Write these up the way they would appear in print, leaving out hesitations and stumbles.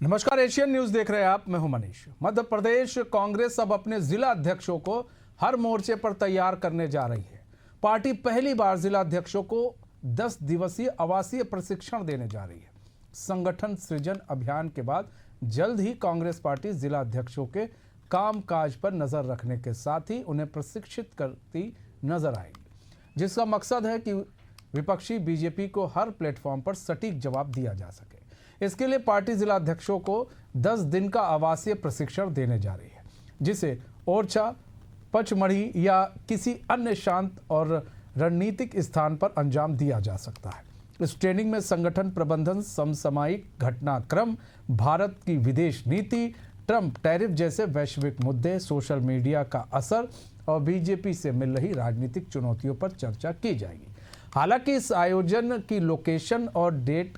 नमस्कार, Asian news देख रहे हैं आप। मैं हूं मनीष। मध्य प्रदेश कांग्रेस अब अपने जिला अध्यक्षों को हर मोर्चे पर तैयार करने जा रही है। पार्टी पहली बार जिला अध्यक्षों को 10 दिवसीय आवासीय प्रशिक्षण देने जा रही है। संगठन सृजन अभियान के बाद जल्द ही कांग्रेस पार्टी जिला अध्यक्षों के कामकाज पर नजर रखने के साथ ही उन्हें प्रशिक्षित करती नजर आएगी, जिसका मकसद है कि विपक्षी बीजेपी को हर प्लेटफॉर्म पर सटीक जवाब दिया जा सके। इसके लिए पार्टी जिला अध्यक्षों को 10 दिन का आवासीय प्रशिक्षण देने जा रही है, जिसे ओरछा, पचमढ़ी या किसी अन्य शांत और रणनीतिक स्थान पर अंजाम दिया जा सकता है। इस ट्रेनिंग में संगठन प्रबंधन, समसामयिक घटनाक्रम, भारत की विदेश नीति, ट्रंप टैरिफ जैसे वैश्विक मुद्दे, सोशल मीडिया का असर और बीजेपी से मिल रही राजनीतिक चुनौतियों पर चर्चा की जाएगी। हालांकि इस आयोजन की लोकेशन और डेट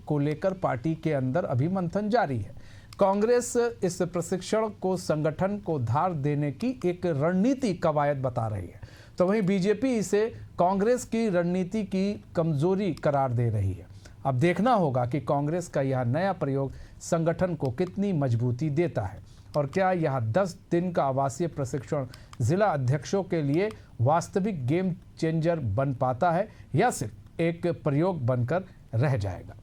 को लेकर पार्टी के अंदर अभी मंथन जारी है। कांग्रेस इस प्रशिक्षण को संगठन को धार देने की एक रणनीति कवायद बता रही है, तो वहीं बीजेपी इसे कांग्रेस की रणनीति की कमजोरी करार दे रही है। अब देखना होगा कि कांग्रेस का यह नया प्रयोग संगठन को कितनी मजबूती देता है और क्या यह 10 दिन का आवासीय प्रशिक्षण जिला अध्यक्षों के लिए वास्तविक गेम चेंजर बन पाता है या सिर्फ एक प्रयोग बनकर रह जाएगा।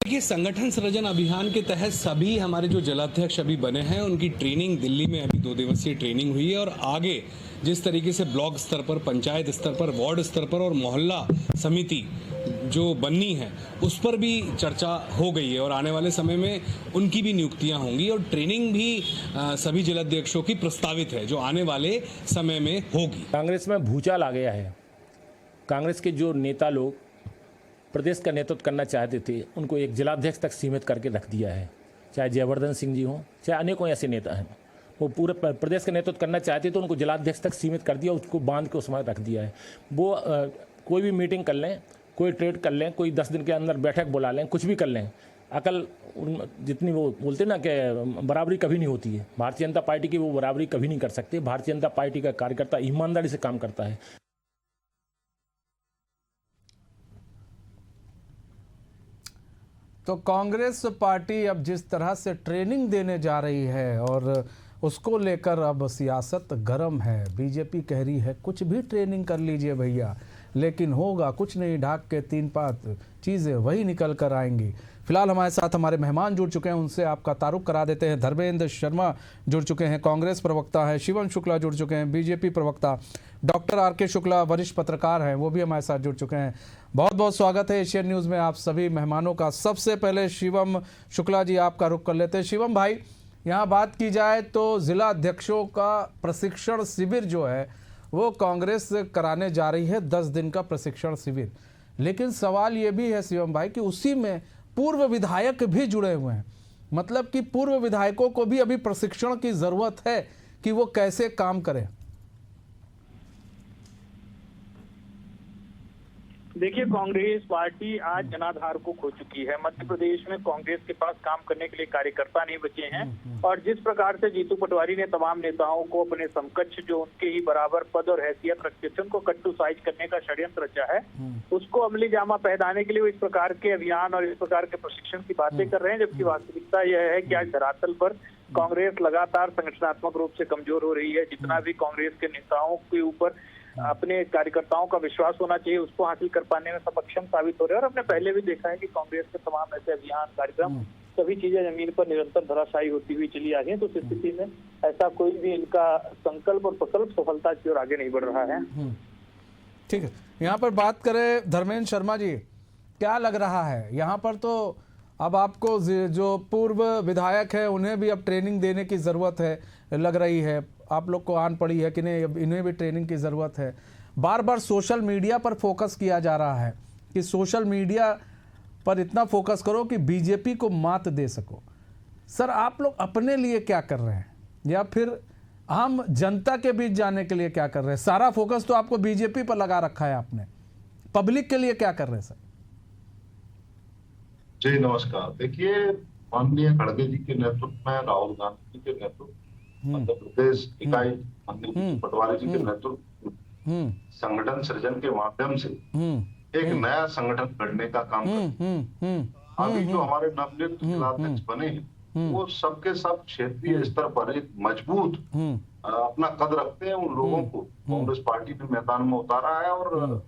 देखिए, संगठन सृजन अभियान के तहत सभी हमारे जो जिलाध्यक्ष अभी बने हैं उनकी ट्रेनिंग दिल्ली में अभी 2 दिवसीय ट्रेनिंग हुई है और आगे जिस तरीके से ब्लॉक स्तर पर, पंचायत स्तर पर, वार्ड स्तर पर और मोहल्ला समिति जो बननी है उस पर भी चर्चा हो गई है और आने वाले समय में उनकी भी नियुक्तियां होंगी और ट्रेनिंग भी सभी जिलाध्यक्षों की प्रस्तावित है जो आने वाले समय में होगी। कांग्रेस में भूचाल आ गया है। कांग्रेस के जो नेता लोग प्रदेश का नेतृत्व करना चाहते थे उनको एक जिलाध्यक्ष तक सीमित करके रख दिया है। चाहे जयवर्धन सिंह जी हों, चाहे अनेकों ऐसे नेता हैं, वो पूरे प्रदेश का नेतृत्व करना चाहते तो उनको जिलाध्यक्ष तक सीमित कर दिया, उसको बांध के उसमें रख दिया है। वो कोई भी मीटिंग कर लें, कोई ट्रेड कर लें, कोई 10 दिन के अंदर बैठक बुला लें, कुछ भी कर लें, अकल जितनी वो बोलते ना कि बराबरी कभी नहीं होती है। भारतीय जनता पार्टी की वो बराबरी कभी नहीं कर सकते। भारतीय जनता पार्टी का कार्यकर्ता ईमानदारी से काम करता है। तो कांग्रेस पार्टी अब जिस तरह से ट्रेनिंग देने जा रही है और उसको लेकर अब सियासत गर्म है। बीजेपी कह रही है कुछ भी ट्रेनिंग कर लीजिए भैया, लेकिन होगा कुछ नहीं, ढाक के 3 पात चीज़ें वही निकल कर आएंगी। फिलहाल हमारे साथ हमारे मेहमान जुड़ चुके हैं, उनसे आपका तारुफ करा देते हैं। धर्मेंद्र शर्मा जुड़ चुके हैं, कांग्रेस प्रवक्ता है। शिवम शुक्ला जुड़ चुके हैं, बीजेपी प्रवक्ता। Doctor R K. शुक्ला वरिष्ठ पत्रकार हैं, वो भी हमारे साथ जुड़ चुके हैं। बहुत बहुत स्वागत है एशियन न्यूज़ में आप सभी मेहमानों का। सबसे पहले शिवम शुक्ला जी आपका रुख कर लेते हैं। शिवम भाई, यहाँ बात की जाए तो जिला अध्यक्षों का प्रशिक्षण शिविर जो है वो कांग्रेस कराने जा रही है, 10 दिन का प्रशिक्षण शिविर। लेकिन सवाल ये भी है शिवम भाई कि उसी में पूर्व विधायक भी जुड़े हुए हैं, मतलब कि पूर्व विधायकों को भी अभी प्रशिक्षण की जरूरत है कि वो कैसे काम करें। देखिए, कांग्रेस पार्टी आज जनाधार को खो चुकी है। मध्य प्रदेश में कांग्रेस के पास काम करने के लिए कार्यकर्ता नहीं बचे हैं और जिस प्रकार से जीतू पटवारी ने तमाम नेताओं को अपने समकक्ष जो उनके ही बराबर पद और हैसियत रखते थे उनको कट्टू साइज करने का षड्यंत्र रचा है, उसको अमली जामा पहनाने के लिए वो इस प्रकार के अभियान और इस प्रकार के प्रशिक्षण की बातें कर रहे हैं, जबकि वास्तविकता यह है कि आज धरातल पर कांग्रेस लगातार संगठनात्मक रूप से कमजोर हो रही है। जितना भी कांग्रेस के नेताओं के ऊपर अपने कार्यकर्ताओं का विश्वास होना चाहिए उसको हासिल कर पाने में सक्षम साबित हो रहे हैं। और हमने पहले भी देखा है कि कांग्रेस के तमाम ऐसे अभियान, कार्यक्रम, सभी चीजें जमीन पर निरंतर धराशायी होती हुई चली आ रही है। तो इस स्थिति में ऐसा कोई भी इनका संकल्प और प्रकल्प सफलता की ओर आगे नहीं बढ़ रहा है। ठीक है, यहाँ पर बात करें धर्मेंद्र शर्मा जी, क्या लग रहा है यहाँ पर? तो अब आपको जो पूर्व विधायक है उन्हें भी अब ट्रेनिंग देने की ज़रूरत है, लग रही है। आप लोग को आन पड़ी है कि नहीं, अब इन्हें भी ट्रेनिंग की ज़रूरत है। बार बार सोशल मीडिया पर फोकस किया जा रहा है कि सोशल मीडिया पर इतना फोकस करो कि बीजेपी को मात दे सको। सर, आप लोग अपने लिए क्या कर रहे हैं या फिर आम जनता के बीच जाने के लिए क्या कर रहे हैं? सारा फोकस तो आपको बीजेपी पर लगा रखा है आपने, पब्लिक के लिए क्या कर रहे हैं सर? जी नमस्कार। देखिए, माननीय खड़गे जी के नेतृत्व में, राहुल गांधी जी के नेतृत्व मध्य प्रदेश इकाई, माननीय पटवारी जी के नेतृत्व संगठन सृजन के माध्यम से एक नया संगठन गढ़ने का काम करते हैं। अभी जो हमारे नवनियुक्त जिलाध्यक्ष बने हैं वो सबके सब क्षेत्रीय स्तर पर एक मजबूत अपना कद रखते हैं। उन लोगों को कांग्रेस पार्टी ने मैदान में उतारा है। और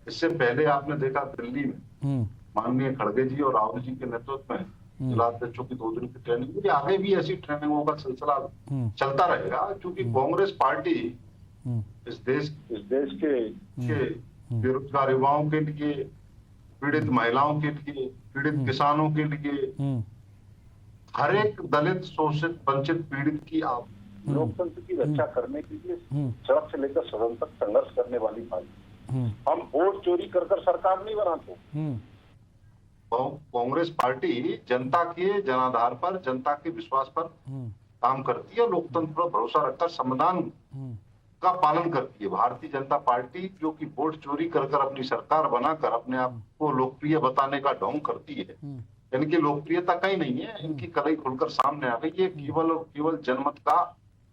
इससे पहले आपने देखा दिल्ली में माननीय खड़गे जी और राहुल जी के नेतृत्व में जिलाध्यक्षों की 2 दिन की ट्रेनिंग हुई। आगे भी ऐसी ट्रेनिंगों का सिलसिला चलता रहेगा, क्योंकि कांग्रेस पार्टी इस देश के बेरोजगार युवाओं के लिए, पीड़ित महिलाओं के लिए, पीड़ित किसानों के लिए, हर एक दलित, शोषित, वंचित, पीड़ित की आप लोकतंत्र की रक्षा करने के लिए सड़क से लेकर सदन तक संघर्ष करने वाली पार्टी। हम वोट चोरी कर सरकार नहीं बनाते। कांग्रेस पार्टी जनता के जनाधार पर, जनता के विश्वास पर काम करती है, लोकतंत्र पर भरोसा रखकर संविधान का पालन करती है। भारतीय जनता पार्टी जो कि वोट चोरी कर अपनी सरकार बनाकर अपने आप को लोकप्रिय बताने का ढोंग करती है, इनकी लोकप्रियता कहीं नहीं है, इनकी कलई खुलकर सामने आ गई है। केवल जनमत का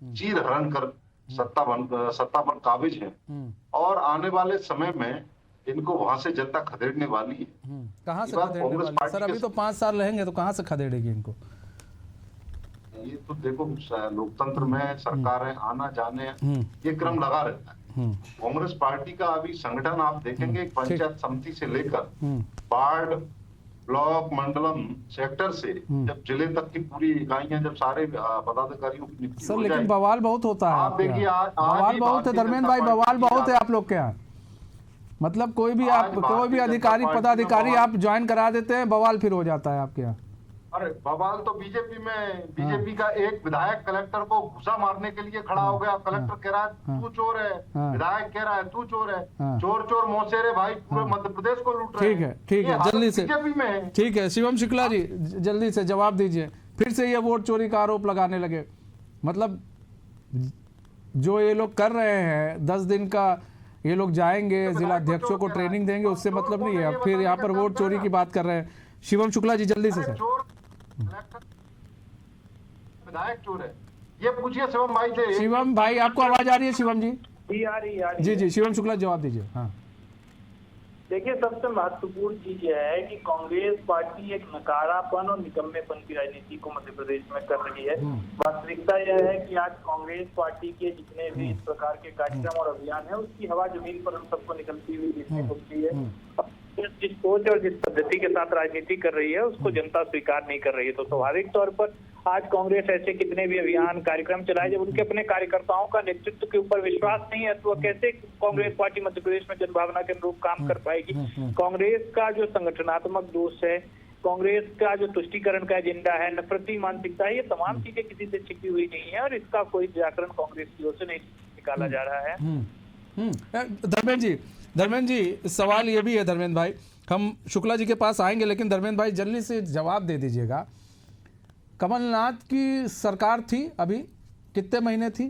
चीर हरण कर सत्ता पर काबिज है और आने वाले समय में इनको वहां से जनता खदेड़ने वाली है। कहां से खदेड़ने वाली है सर? अभी तो 5 साल रहेंगे तो कहां से खदेड़ेगी इनको? ये तो देखो, लोकतंत्र में सरकारें आना जाने ये क्रम लगा रहता है। कांग्रेस पार्टी का अभी संगठन आप देखेंगे, पंचायत समिति से लेकर वार्ड, ब्लॉक, मंडलम, सेक्टर से जब जिले तक की पूरी इकाइयां, जब सारे पदाधिकारियों की नियुक्ति सर, हो लेकिन जाए, बवाल बहुत होता है। आप देखिए बवाल बहुत है धर्मेंद्र भाई, बवाल बहुत है आप लोग के यहाँ। मतलब कोई भी अधिकारी, पदाधिकारी आप ज्वाइन करा देते हैं, बवाल फिर हो जाता है आपके यहाँ। अरे बवाल तो बीजेपी का एक विधायक कलेक्टर को घुसा मारने के लिए खड़ा हो गया। कलेक्टर कह रहा है तू चोर है, विधायक कह रहा है तू चोर है। चोर मौसेरे भाई पूरे मध्य प्रदेश को लूट रहे हैं। ठीक है, जल्दी से। बीजेपी में है। ठीक है, शिवम शुक्ला जी जल्दी से जवाब दीजिए। फिर से ये वोट चोरी का आरोप लगाने लगे। मतलब जो ये लोग कर रहे हैं, 10 दिन का ये लोग जाएंगे, जिला अध्यक्षों को ट्रेनिंग देंगे, उससे मतलब नहीं है। अब फिर यहाँ पर वोट चोरी की बात कर रहे हैं। शिवम शुक्ला जी जल्दी से सर। विधायक चोर है, ये पूछिए शिवम भाई से। शिवम भाई आपको आवाज आ रही है? शिवम जी आ रही जी, शिवम शुक्ला जवाब दीजिए। हाँ, देखिए, सबसे महत्वपूर्ण चीज यह है कि कांग्रेस पार्टी एक नकारापन और निकम्मेपन की राजनीति को मध्य प्रदेश में कर रही है। वास्तविकता यह है कि आज कांग्रेस पार्टी के जितने भी इस प्रकार के कार्यक्रम और अभियान है, उसकी हवा जमीन पर हम सबको निकलती हुई देखने को मिलती है। जिस सोच और जिस पद्धति के साथ राजनीति कर रही है उसको जनता स्वीकार नहीं कर रही है। तो स्वाभाविक तौर पर आज कांग्रेस ऐसे कितने भी अभियान कार्यक्रम चलाए, जब उनके अपने कार्यकर्ताओं का नेतृत्व के ऊपर विश्वास नहीं है तो वह कैसे कांग्रेस पार्टी मध्य प्रदेश में जनभावना के अनुरूप काम कर पाएगी। कांग्रेस का जो संगठनात्मक दोष है, कांग्रेस का जो तुष्टीकरण का एजेंडा है, नफरती मानसिकता है, ये तमाम चीजें किसी से छिपी हुई नहीं है और इसका कोई निराकरण कांग्रेस की ओर से नहीं निकाला जा रहा है। धर्मेंद्र जी सवाल ये भी है धर्मेंद्र भाई, हम शुक्ला जी के पास आएंगे, लेकिन धर्मेंद्र भाई जल्दी से जवाब दे दीजिएगा। कमलनाथ की सरकार थी, अभी कितने महीने थी?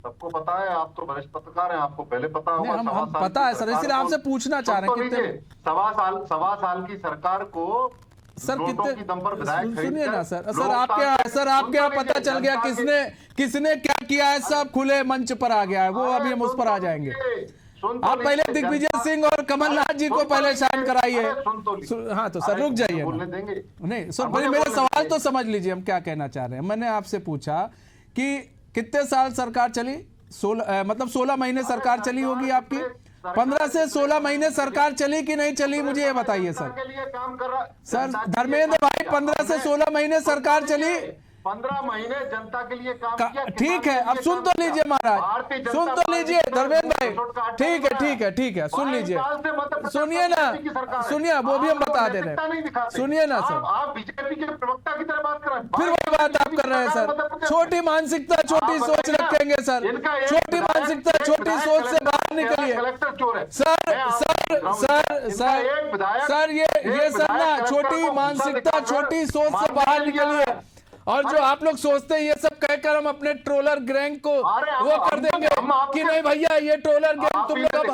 सबको पता है, आप तो वरिष्ठ पत्रकार हैं, आपको पहले पता होगा। हम पता है सर, इसलिए आपसे पूछना चाह रहे हैं कितने। सवा साल की सरकार को सर कितने, सुनिए ना सर आपके यहाँ पता चल गया किसने क्या किया है, सब खुले मंच पर आ गया है, वो अभी हम उस पर आ जाएंगे। आप पहले दिग्विजय सिंह और कमलनाथ जी को पहले शाइन कराइए। हाँ तो सर रुक जाइए, नहीं सर पहले मेरा सवाल तो समझ लीजिए हम क्या कहना चाह रहे हैं। मैंने आपसे पूछा कि कितने साल सरकार चली, 16 महीने सरकार चली होगी आपकी। 15 से 16 महीने सरकार चली कि नहीं चली, मुझे ये बताइए सर। सर धर्मेंद्र भाई 15 से 16 महीने सरकार चली, 15 महीने जनता के लिए काम किया। ठीक है, अब सुन तो लीजिए महाराज, सुन तो लीजिए धर्मेंद्र भाई। ठीक है सुन लीजिए, सुनिए ना, सुनिए वो भी हम बता दे रहे हैं, सुनिए ना सर। आप बीजेपी के प्रवक्ता की तरह बात कर रहे हैं, फिर वही बात आप कर रहे हैं सर। छोटी मानसिकता छोटी सोच रखेंगे सर, छोटी मानसिकता छोटी सोच से बाहर निकलिए सर ये सर ना, छोटी मानसिकता छोटी सोच से बाहर निकलिए। और जो आप लोग सोचते हैं ये सब कहकर हम अपने ट्रोलर गैंग को वो कर देंगे कि नहीं भैया ये ट्रोलर गैंग तुम लोग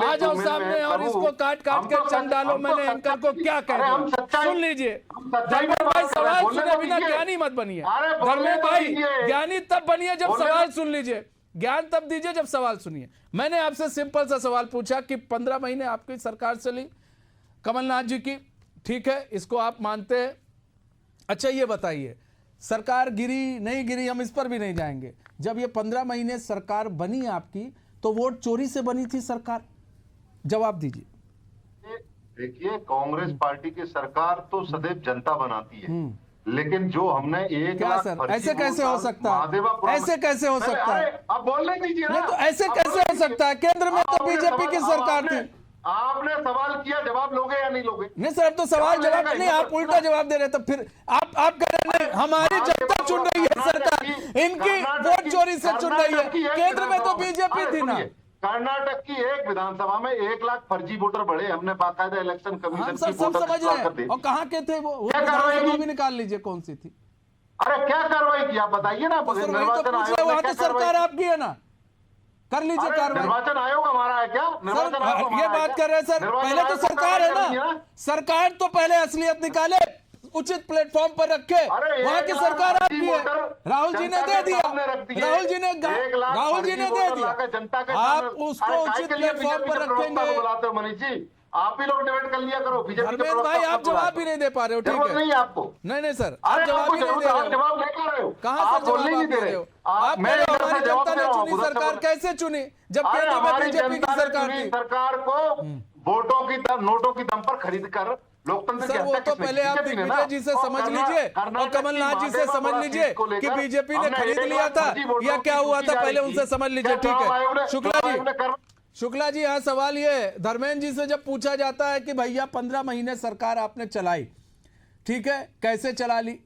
आ जाओ सामने और इसको काट कर चंद डालो। मैंने एंकर को क्या कह दिया, सुन लीजिए। धर्मेंद्र भाई सवाल सुने बिना ज्ञानी मत बनिए। धर्मेंद्र भाई ज्ञानी तब बनिए जब सवाल सुन लीजिए। ज्ञान तब दीजिए जब सवाल सुनिए। मैंने आपसे सिंपल सा सवाल पूछा कि 15 महीने आपकी सरकार चली कमलनाथ जी की, ठीक है, इसको आप मानते हैं। अच्छा ये बताइए, सरकार गिरी नहीं गिरी हम इस पर भी नहीं जाएंगे। जब ये 15 महीने सरकार बनी आपकी, तो वोट चोरी से बनी थी सरकार? जवाब दीजिए। देखिए, कांग्रेस पार्टी की सरकार तो सदैव जनता बनाती है, लेकिन जो हमने 1 क्या लाख सर, फर्जी ऐसे कैसे हो वोट सकता है? महादेवापुरम- ऐसे कैसे हो अरे, सकता है? अरे, अब बोलने दीजिए ना। नहीं तो ऐसे अब कैसे बोलने हो सकता है? दीजिए। केंद्र में तो आपने बीजेपी की सवाल- सरकार आपने- थी। आपने सवाल किया, जवाब लोगे या नहीं लोगे? नहीं सर, अब तो सवाल जवाब जवाब मिलेगा, नहीं, ये आप तो- उल्टा जवाब दे रहे, तो फिर आप कह रहे नहीं हमारी जनता चुन रही है सरकार, इनकी वोट चोरी से चुन रही है। केंद्र में तो बीजेपी थी ना। कर्नाटक की एक विधानसभा में 1 लाख फर्जी वोटर बढ़े, हमने बाकायदा इलेक्शन हम कमीशन सर की सब वोटर समझ लिस्ट रहे लाकर दे हैं। दी। और कहाँ के थे वो क्या कार्रवाई विधानसभा की? भी निकाल लीजिए कौन सी थी। अरे क्या कार्रवाई की, आप बताइए ना। तो सर वही तो निर्वाचन पूछ रहे, आयोग वहां ने तो क्या कार्रवाई सरकार आपकी है ना, कर लीजिए अरे, कार्रवाई। निर्वाचन आयोग हमारा है क्या? निर्वाचन सर आयोग हमारा ये है बात क्या? कर रहे हैं सर, निर्वाचन पहले तो आयोग को सरकार है कार्रवाई करनी ना, है। सरकार तो पहले असलियत निकाले, उचित प्लेटफॉर्म पर रखे। अरे, वहां की 1 लाख सरकार फर्जी आपकी है। वोटर राहुल जी ने जनता दे के दिया, सामने रख दिए। राहुल जी ने 1 लाख राहुल जी फर्जी ने दे वोटर दिया। लाकर जनता के आप सामने- उसको अरे, काय उचित के लिए प्लेटफॉर्म बीजेपी पर के प्रवक्ता रखेंगे। को बुलाते हो मनीष जी? आप ही लोग डिबेट कर लिया करो। बीजेपी के धर्मेंद्र प्रवक्ता भाई को आप जवाब बुलाते भी हो। नहीं दे पा रहे हो, ठीक जरूरत है। नहीं है आपको। नहीं सर, आप अरे जवाब आपको ही नहीं जरूरत दे है, रहे आप हो। जवाब नहीं कर रहे हो। कहाँ आप से बोलने जवाब नहीं आप दे दे रहे रहे हो? आप आप मैं कह रहे हो इधर से हमारी जवाब जनता दे ने रहा हूँ, चुनी उधर से सरकार, बोल- कैसे चुनी जब अरे केंद्र में हमारी बीजेपी जनता की ने सरकार चुनी थी? सरकार को वोटों की दम नोटों की दम पर खरीद कर लोकतंत्र की सर वो हत्या तो किसने पहले की? आप बीजेपी ने दिग्विजय ना। जी से और समझ कर्ना- लीजिए और कर्नाटक की कमलनाथ जी से महादेवा समझ पुरा लीजिए सीट को कि लेकर बीजेपी ने हमने खरीद 1 लिया लाख था फर्जी वोटरों या की क्या हुआ सूची था, जारी पहले की। उनसे समझ लीजिए, क्या ठीक चुनाव आयोग है। ने- शुक्ला चुनाव जी, आयोग ने कर- शुक्ला जी यहाँ सवाल ये है, धर्मेंद्र जी से जब पूछा जाता है कि भैया 15 महीने सरकार आपने चलाई, ठीक है, कैसे चला ली?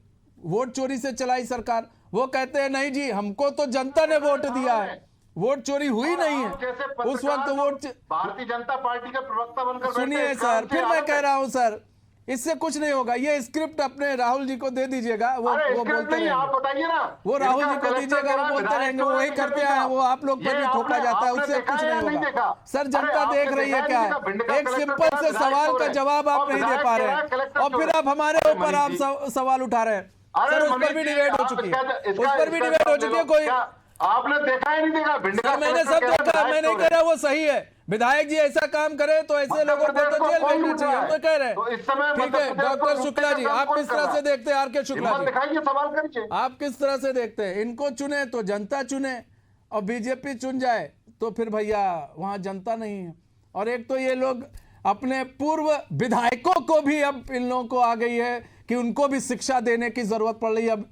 वोट चोरी से चलाई सरकार। वो कहते हैं नहीं जी, हमको तो जनता ने वोट दिया है, वोट चोरी हुई नहीं आप जैसे है। उस वक्त पत्रकार वोट भारतीय जनता पार्टी का प्रवक्ता बनकर बैठे सुनिए हैं, सर, इसका फिर उनसे मैं कह आरोप रहा हूं सर, इससे कुछ नहीं होगा। ये स्क्रिप्ट अपने राहुल जी को दे दीजिएगा, है। वो अरे वो इसके बोलते नहीं, आप रहेंगे। बताइए ना। वो राहुल इनका जी को कलेक्टर दीजिएगा, वो करा, बोलते विधायक रहेंगे, करा, वही बीजेपी करते का। हैं, वो आप लोग पर ये भी थोपा आपने- जाता है, आपने उससे देखा कुछ है या नहीं नहीं होगा। देखा? सर अरे जनता आपने देख रही है देखा क्या नहीं देखा? भिंड का है, एक कलेक्टर सिंपल करा, से विधायक सवाल चोर का है। जवाब आप और नहीं दे विधायक पा कह रहे रहा है, हैं, कलेक्टर और चोर फिर है। आप हमारे अरे ऊपर आप मनीष जी। सवाल उठा रहे हैं। अरे सर उस पर मनीष भी जी, डिबेट हो आप चुकी इसका- है, इसका- उस पर भी इसका डिबेट हो जवाब चुकी है। ले लो। कोई क्या आपने देखा ही नहीं देखा? भिंड का सर मैंने कलेक्टर सब कह रहा है, देखा, मैं विधायक नहीं चोर कह है। रहा वो सही है। विधायक जी ऐसा काम करे तो ऐसे लोगों को तो जेल भेजना चाहिए, हम तो कह रहे तो हैं। इस समय ठीक है डॉक्टर शुक्ला जी, आप किस तरह से देखते हैं? आर के शुक्ला हिम्मत जी, दिखाइए, सवाल करिए। आप किस तरह से देखते हैं? इनको चुने तो जनता चुने, और बीजेपी चुन जाए तो फिर भैया वहां जनता नहीं है। और एक तो ये लोग अपने पूर्व विधायकों को भी अब इन लोगों को आ गई है कि उनको भी शिक्षा देने की जरूरत पड़ रही है। अब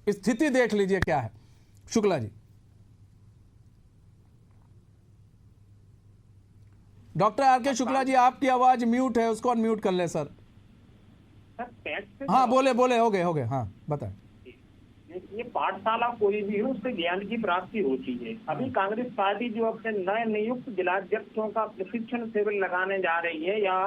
स्थिति देख लीजिए क्या है। शुक्ला जी, डॉक्टर आर के शुक्ला जी, आपकी आवाज म्यूट है, उसको अनम्यूट कर ले सर। हाँ बोले हो गए हाँ बताएं। ये पाठशाला कोई भी हो, उससे ज्ञान की प्राप्ति होती है। अभी कांग्रेस पार्टी जो अपने नए नियुक्त जिलाध्यक्षों का प्रशिक्षण शिविर लगाने जा रही है या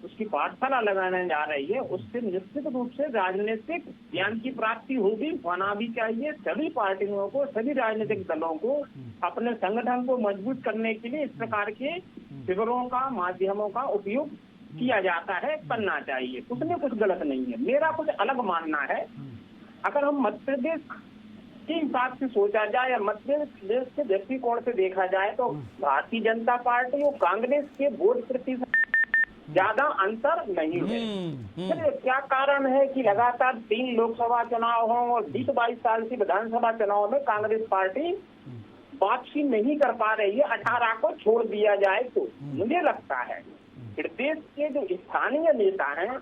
उसकी पाठशाला लगाने जा रही है, उससे निश्चित रूप से राजनीतिक ज्ञान की प्राप्ति होगी, होना भी चाहिए। सभी पार्टियों को, सभी राजनीतिक दलों को अपने संगठन को मजबूत करने के लिए इस प्रकार के शिविरों का, माध्यमों का उपयोग किया जाता है, करना चाहिए। उसमें कुछ गलत नहीं है। मेरा कुछ अलग मानना है। अगर हम मध्य प्रदेश के हिसाब से सोचा जाए या मध्य प्रदेश के दृष्टिकोण से देखा जाए तो भारतीय जनता पार्टी और कांग्रेस के वोट प्रतिशत ज्यादा अंतर नहीं है। फिर क्या कारण है कि लगातार 3 लोकसभा चुनाव हों और 20-22 साल से विधानसभा चुनाव में कांग्रेस पार्टी वापसी नहीं कर पा रही है? 18 को छोड़ दिया जाए तो मुझे लगता है प्रदेश के जो स्थानीय नेता हैं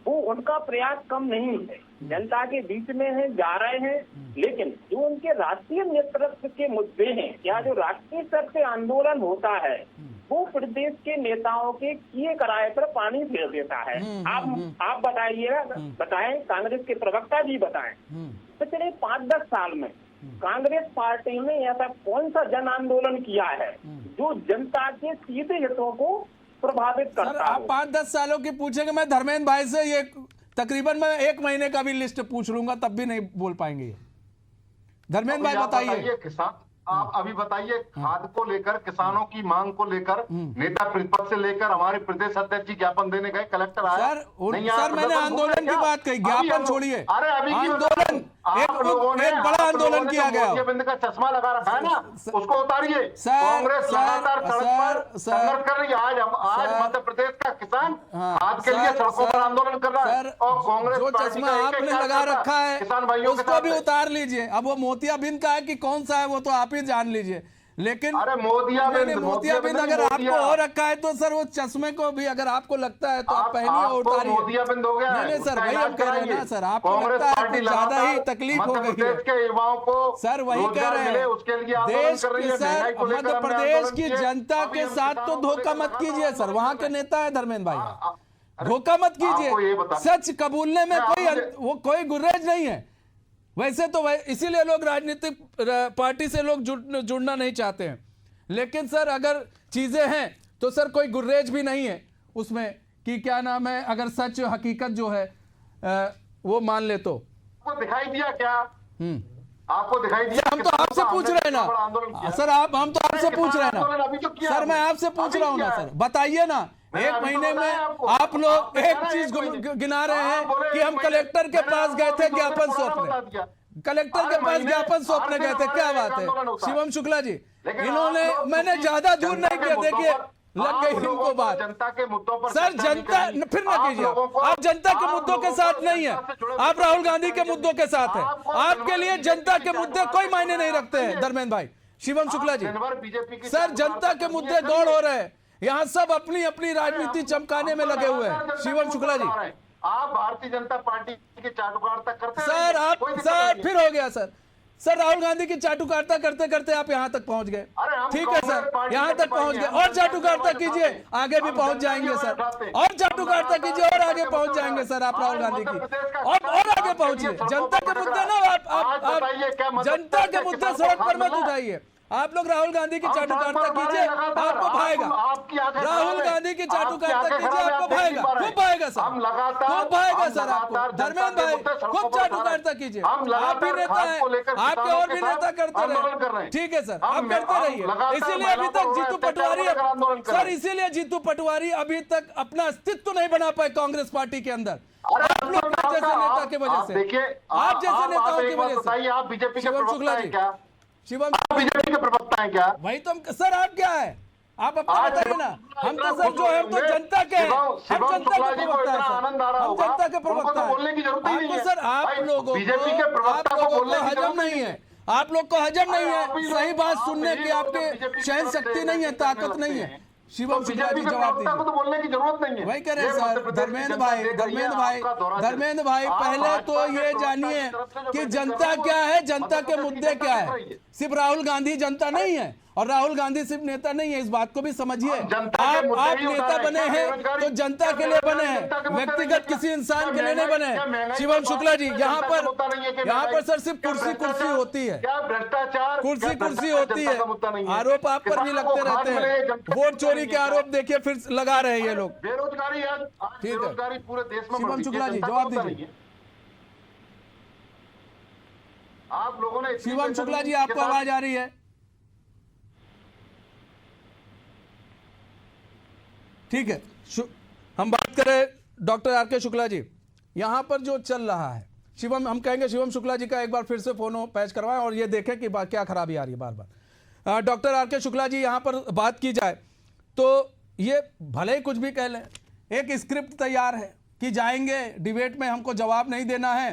वो उनका प्रयास कम नहीं है, जनता के बीच में है, जा रहे हैं, लेकिन जो उनके राष्ट्रीय नेतृत्व के मुद्दे हैं या जो राष्ट्रीय स्तर से आंदोलन होता है वो प्रदेश के नेताओं के किए कराए पर पानी फेर देता है। आप बताइएगा, बताएं, कांग्रेस के प्रवक्ता जी बताएं, पिछले 5-10 साल में कांग्रेस पार्टी ने ऐसा कौन सा जन आंदोलन किया है जो जनता के सीधे हितों को प्रभावित सर करता आप हो? 5-10 सालों की पूछेंगे, मैं धर्मेंद्र भाई से ये तकरीबन मैं 1 महीने का भी लिस्ट पूछ लूंगा तब भी नहीं बोल पाएंगे ये। धर्मेंद्र भाई बताइए। आप अभी बताइए, खाद को लेकर, किसानों की मांग को लेकर, नेता प्रतिपक्ष से लेकर हमारे प्रदेश अध्यक्ष जी ज्ञापन देने गए, कलेक्टर आया सर मैंने आंदोलन की बात कही, ज्ञापन छोड़िए। अरे अभी आंदोलन, आप लोगों ने एक बड़ा आंदोलन किया गया। मोतियाबिंद का चश्मा लगा रखा है ना, उसको उतारिए। कांग्रेस लगातार सड़क पर संघर्ष कर रही है। आज मध्य प्रदेश का किसान खाद के लिए सड़कों पर आंदोलन कर रहा है, और कांग्रेस जो चश्मा आपने लगा रखा है किसान भाइयों उसको भी उतार लीजिए। अब वो मोतियाबिंद का है कि कौन सा है वो तो आप ही जान लीजिए, लेकिन अरे मोतियाबिंद अगर आपको हो रखा है तो सर वो चश्मे को भी अगर आपको लगता है तो आप पहनिए और उतारिए। मोतियाबिंद हो गया। नहीं सर, वही हम कह रहे हैं ना सर, आपको लगता है कि ज्यादा ही तकलीफ हो गई है के युवाओं को सर, वही कह रहे हैं। उसके लिए देश की सर, मध्य प्रदेश की जनता के साथ तो धोखा मत कीजिए सर, वहां के नेता है धर्मेंद्र भाई, धोखा मत कीजिए। सच कबूलने में कोई गुरेज नहीं है। वैसे तो इसीलिए लोग राजनीतिक पार्टी से लोग जुड़ना नहीं चाहते हैं, लेकिन सर अगर चीजें हैं तो सर कोई गुर्रेज भी नहीं है उसमें कि क्या नाम है, अगर सच हकीकत जो है वो मान ले तो। आपको दिखाई दिया क्या? आपको दिखाई दिया? हम तो आपसे पूछ रहे हैं ना सर, हम तो आपसे पूछ रहे हैं ना सर, मैं आपसे पूछ रहा हूँ ना सर, बताइए ना। एक महीने में आप लोग एक चीज गिना रहे हैं कि हम कलेक्टर के पास गए थे ज्ञापन सौंपने, कलेक्टर के पास ज्ञापन सौंपने गए थे, क्या बात है शिवम शुक्ला जी? इन्होंने, मैंने ज्यादा दूर नहीं किया, देखिए लग गई इनको बात। जनता के मुद्दों पर सर जनता फिर ना कीजिए, आप जनता के मुद्दों के साथ नहीं है, आप राहुल गांधी के मुद्दों के साथ है। आपके लिए जनता के मुद्दे कोई मायने नहीं रखते हैं धर्मेंद्र भाई। शिवम शुक्ला जी, सर जनता के मुद्दे गौड़ हो रहे हैं, यहाँ सब अपनी अपनी राजनीति चमकाने में लगे हुए हैं। शिवम शुक्ला जी, आप भारतीय जनता पार्टी की चाटुकारिता करते सर, आप सर फिर हो गया सर, सर राहुल गांधी की चाटुकारिता करते करते आप यहाँ तक पहुंच गए, ठीक है सर, यहाँ तक पहुंच गए, और चाटुकारिता कीजिए, आगे भी पहुंच जाएंगे सर, और चाटुकारिता कीजिए और आगे पहुंच जाएंगे सर आप राहुल गांधी की, और आगे पहुंचिए। जनता के मुद्दे ना आप जनता के मुद्दे सड़क पर मत उठाइए, आप लोग राहुल गांधी की चाटुकारिता कीजिए, आपको भाएगा। राहुल गांधी की चाटुकारिता कीजिए, आपको भाएगा, खूब भाएगा सर, खूब भाएगा सर आपको। धर्मेंद्र भाई खूब चाटुकारिता कीजिए, आप भी नेता है, आपके और भी नेता करते रहे, ठीक है सर, आप करते रहिए। इसीलिए अभी तक जीतू पटवारी, सर इसीलिए जीतू पटवारी अभी तक अपना अस्तित्व नहीं बना पाए कांग्रेस पार्टी के अंदर, आप लोग जैसे नेता की वजह से, आप जैसे नेताओं की वजह से। आप बीजेपी के शुक्ला जी, शिवम बीजेपी के प्रवक्ता है क्या? वही तो सर, आप क्या है, आप अपना बताइए ना। हम तो सर जो है, हम तो जनता के हैं, हम जनता के प्रवक्ता हैं सर, हम जनता के प्रवक्ता हैं। बोलने की जरूरत ही नहीं है सर, आप लोगों को हजम नहीं है, आप लोग को हजम नहीं है सही बात सुनने की, आपके सहन शक्ति नहीं है, ताकत नहीं है। शिवम शुक्ला जी जवाब दीजिए। तो बोलने की जरूरत नहीं है, वही कह रहे हैं सर। धर्मेंद्र भाई पहले तो ये जानिए कि जनता क्या है, जनता के मुद्दे क्या है। सिर्फ राहुल गांधी जनता नहीं है, और राहुल गांधी सिर्फ नेता नहीं है, इस बात को भी समझिए। आप नेता बने हैं तो जनता के लिए बने हैं, व्यक्तिगत किसी इंसान के लिए नहीं बने। शिवम शुक्ला जी, यहाँ पर सर सिर्फ कुर्सी होती है, भ्रष्टाचार कुर्सी होती है, आरोप आप पर भी लगते रहते हैं। वोट चोरी के आरोप देखिए फिर लगा रहे हैं ये लोग, बेरोजगारी आज बेरोजगारी पूरे देश में। शिवम शुक्ला जी जवाब दीजिए। आप लोगों ने, शिवम शुक्ला जी आपको आवाज आ रही है? ठीक है, हम बात करें डॉक्टर आर.के. शुक्ला जी, यहां पर जो चल रहा है, शिवम हम कहेंगे शिवम शुक्ला जी का एक बार फिर से फोन पैच करवाएं और ये देखें कि क्या खराबी आ रही है बार बार। Doctor R K. शुक्ला जी, यहां पर बात की जाए तो ये भले ही कुछ भी कह लें, एक स्क्रिप्ट तैयार है कि जाएंगे डिबेट में, हमको जवाब नहीं देना है,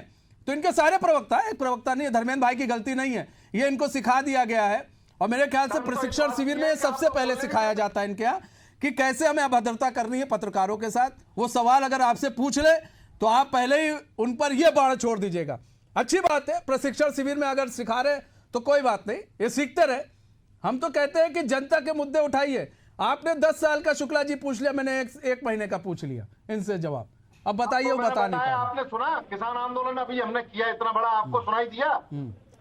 तो इनके सारे प्रवक्ता, एक प्रवक्ता नहीं है, धर्मेंद्र भाई की गलती नहीं है, ये इनको सिखा दिया गया है। और मेरे ख्याल से प्रशिक्षण शिविर में सबसे पहले सिखाया जाता है इनके यहाँ कि कैसे हमें अभद्रता करनी है पत्रकारों के साथ। वो सवाल अगर आपसे पूछ ले तो आप पहले ही उन पर यह बाढ़ छोड़ दीजिएगा। अच्छी बात है, प्रशिक्षण शिविर में अगर सिखा रहे तो कोई बात नहीं, ये सीखते रहे। हम तो कहते हैं कि जनता के मुद्दे उठाइए। आपने 10 साल का शुक्ला जी पूछ लिया, मैंने एक महीने का पूछ लिया इनसे जवाब, अब बताइए वो बता नहीं पाया। आपने सुना किसान आंदोलन अभी हमने किया इतना बड़ा, आपको सुनाई दिया?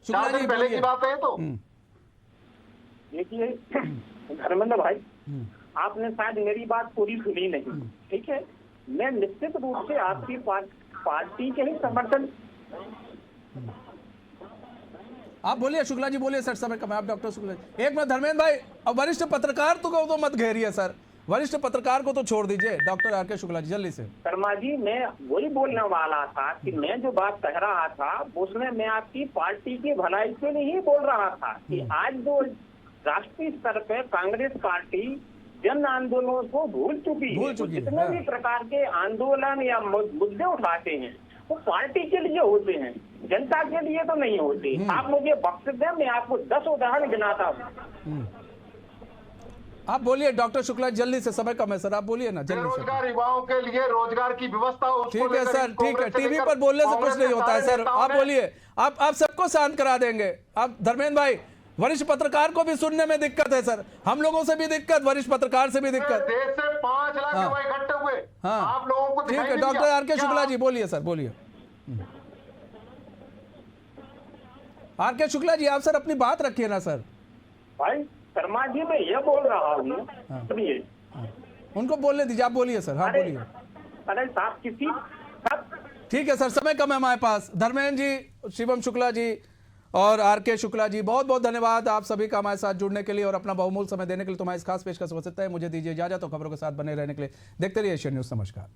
शुक्ला जी पहले की बात है। तो देखिए धर्मेंद्र भाई, आपने शायद मेरी बात पूरी सुनी नहीं, ठीक है। मैं निश्चित रूप से आपकी पार्टी के ही समर्थन, आप बोलिए शुक्ला जी, बोलिए सर, समय कम है। आप डॉक्टर शुक्ला जी, एक मिनट धर्मेंद्र भाई, अब वरिष्ठ पत्रकार तो मत घेरिए सर, वरिष्ठ पत्रकार को तो छोड़ दीजिए। Doctor R K. शुक्ला जी जल्दी से। शर्मा जी, मैं वही बोलने वाला था कि मैं जो बात कह रहा था उसमें मैं आपकी पार्टी की भलाई के लिए ही बोल रहा था कि आज जो राष्ट्रीय स्तर पे कांग्रेस पार्टी जन आंदोलनों को भूल चुकी है। जितने भी प्रकार के आंदोलन या मुद्दे उठाते हैं वो पार्टी के लिए होते हैं, जनता के लिए तो नहीं होते। आप मुझे बख्श दें, मैं आपको 10 उदाहरण गिनाता हूँ। आप बोलिए डॉक्टर शुक्ला जल्दी से, समय कम है सर, आप बोलिए ना जल्दी से। रोजगार युवाओं के लिए रोजगार की व्यवस्था, ठीक है सर, ठीक है, टीवी पर बोलने से कुछ नहीं होता है सर, आप बोलिए। आप सबको शांत करा देंगे। आप धर्मेंद्र भाई, वरिष्ठ पत्रकार को भी सुनने में दिक्कत है सर, हम लोगों से भी दिक्कत, वरिष्ठ पत्रकार से भी दिक्कत। देश से 5 लाख युवा इकट्ठे हुए, आप लोगों को ठीक है, डॉक्टर आर.के. शुक्ला जी बोलिए सर, बोलिए। आर.के. शुक्ला जी, आप सर अपनी बात रखिए ना सर। भाई शर्मा जी, मैं ये बोल रहा हूँ, सुनिए। उनको बोलने दीजिए, आप बोलिए सर। हाँ बोलिए। अरे साहब, किसी ठीक है सर, समय कम है हमारे पास। धर्मेंद्र जी, शिवम शुक्ला जी और आर.के. शुक्ला जी, बहुत बहुत धन्यवाद आप सभी का हमारे साथ जुड़ने के लिए और अपना बहुमूल्य समय देने के लिए। तुम्हारी इस खास पेशकश हो सकता है। मुझे दीजिए इजाजत, तो खबरों के साथ बने रहने के लिए देखते रहिए एशियन न्यूज़। नमस्कार।